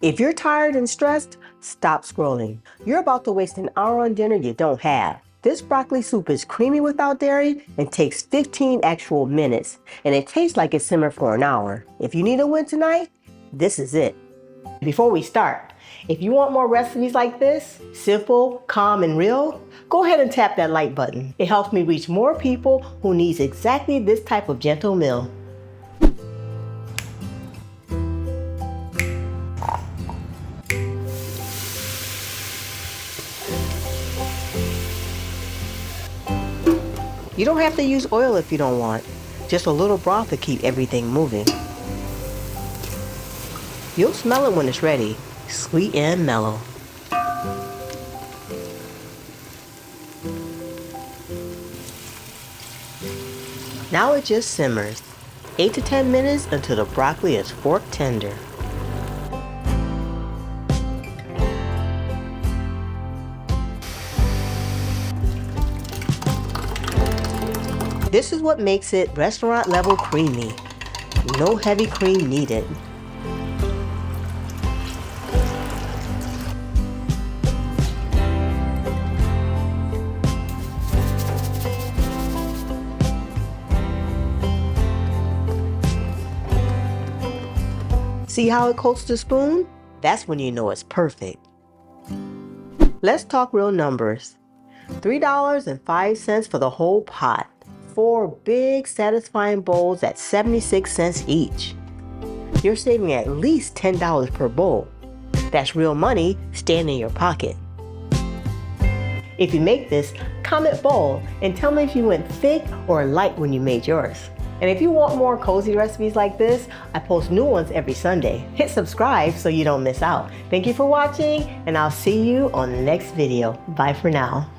If you're tired and stressed, stop scrolling. You're about to waste an hour on dinner you don't have. This broccoli soup is creamy without dairy and takes 15 actual minutes, and it tastes like it simmered for an hour. If you need a win tonight, this is it. Before we start, if you want more recipes like this, simple, calm, and real, go ahead and tap that like button. It helps me reach more people who needs exactly this type of gentle meal. You don't have to use oil if you don't want. Just a little broth to keep everything moving. You'll smell it when it's ready, sweet and mellow. Now it just simmers, 8 to 10 minutes until the broccoli is fork tender. This is what makes it restaurant level creamy. No heavy cream needed. See how it coats the spoon? That's when you know it's perfect. Let's talk real numbers. $3.05 for the whole pot. 4 big satisfying bowls at 76 cents each. You're saving at least $10 per bowl. That's real money staying in your pocket. If you make this, comment bowl and tell me if you went thick or light when you made yours. And if you want more cozy recipes like this, I post new ones every Sunday. Hit subscribe so you don't miss out. Thank you for watching, and I'll see you on the next video. Bye for now.